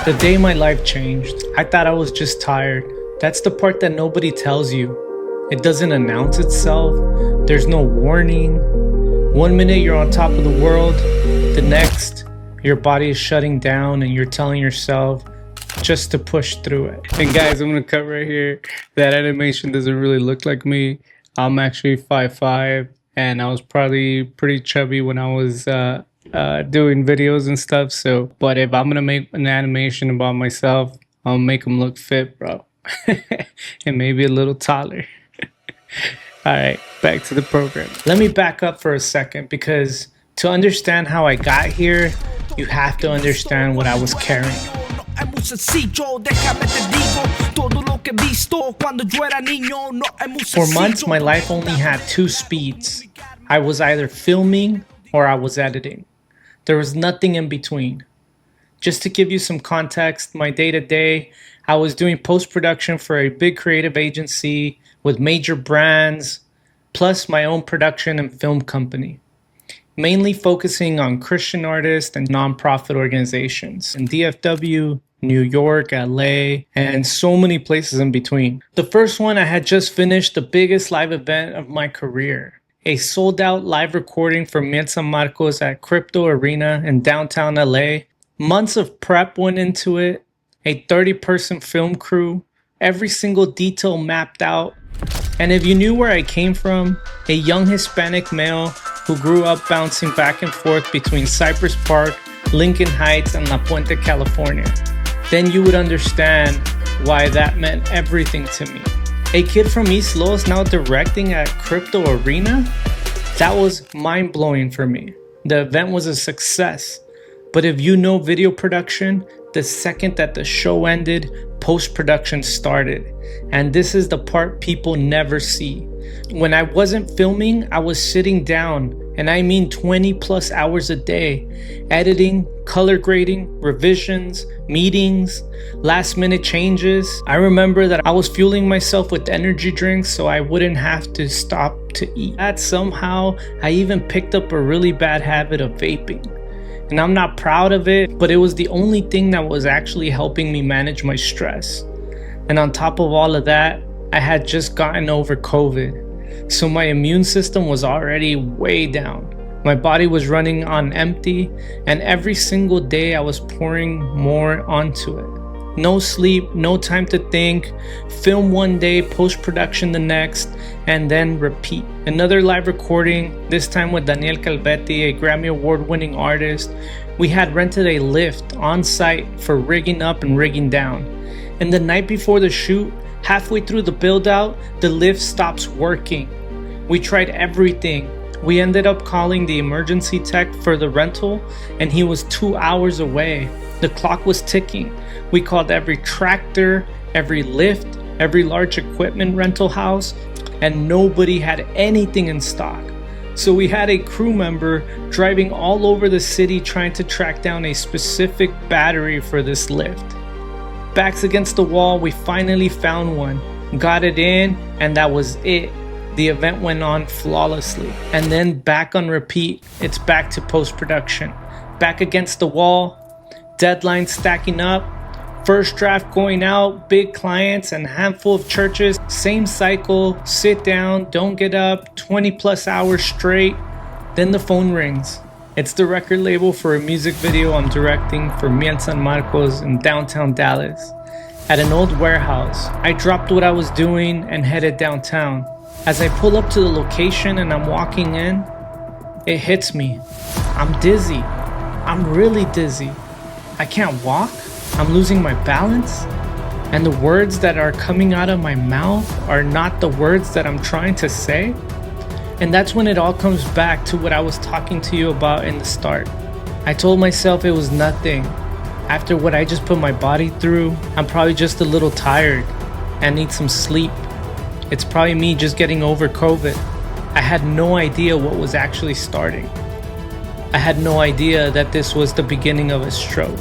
The day my life changed, I thought I was just tired. That's the part that nobody tells you. It doesn't announce itself. There's no warning. One minute you're on top of the world, the next your body is shutting down and you're telling yourself just to push through it. And guys, I'm gonna cut right here. That animation doesn't really look like me. I'm actually 5'5", and I was probably pretty chubby when I was doing videos and stuff. So, but if I'm gonna make an animation about myself, I'll make them look fit, bro. And maybe a little taller. All right, back to the program. Let me back up for a second, because to understand how I got here, you have to understand what I was carrying. For months, my life only had two speeds. I was either filming or I was editing. There was nothing in between. Just to give you some context, my day-to-day, I was doing post-production for a big creative agency with major brands, plus my own production and film company, mainly focusing on Christian artists and nonprofit organizations in DFW, New York, LA, and so many places in between. The first one, I had just finished the biggest live event of my career, a sold-out live recording for Miel San Marcos at Crypto Arena in downtown LA. Months of prep went into it, a 30-person film crew, every single detail mapped out. And if you knew where I came from, a young Hispanic male who grew up bouncing back and forth between Cypress Park, Lincoln Heights, and La Puente, California, then you would understand why that meant everything to me. A kid from East Los now directing at Crypto Arena? That was mind-blowing for me. The event was a success. But if you know video production, the second that the show ended, post-production started. And this is the part people never see. When I wasn't filming, I was sitting down, and I mean 20 plus hours a day, editing, color grading, revisions, meetings, last minute changes. I remember that I was fueling myself with energy drinks so I wouldn't have to stop to eat. That somehow, I even picked up a really bad habit of vaping. And I'm not proud of it, but it was the only thing that was actually helping me manage my stress. And on top of all of that, I had just gotten over COVID. So my immune system was already way down. My body was running on empty, and every single day I was pouring more onto it. No sleep, no time to think, film one day, post-production the next, and then repeat. Another live recording, this time with Calveti, a Grammy Award-winning artist. We had rented a lift on site for rigging up and rigging down. And the night before the shoot, halfway through the build-out, the lift stops working. We tried everything. We ended up calling the emergency tech for the rental, and he was 2 hours away. The clock was ticking. We called every tractor, every lift, every large equipment rental house, and nobody had anything in stock. So we had a crew member driving all over the city trying to track down a specific battery for this lift. Backs against the wall, we finally found one, got it in, and that was it. The event went on flawlessly. And then back on repeat, it's back to post-production. Back against the wall, deadlines stacking up, first draft going out, big clients and handful of churches, same cycle, sit down, don't get up, 20 plus hours straight. Then the phone rings. It's the record label for a music video I'm directing for Miel San Marcos in downtown Dallas. At an old warehouse, I dropped what I was doing and headed downtown. As I pull up to the location and I'm walking in, it hits me. I'm dizzy. I'm really dizzy. I can't walk. I'm losing my balance. And the words that are coming out of my mouth are not the words that I'm trying to say. And that's when it all comes back to what I was talking to you about in the start. I told myself it was nothing. After what I just put my body through, I'm probably just a little tired and need some sleep. It's probably me just getting over COVID. I had no idea what was actually starting. I had no idea that this was the beginning of a stroke.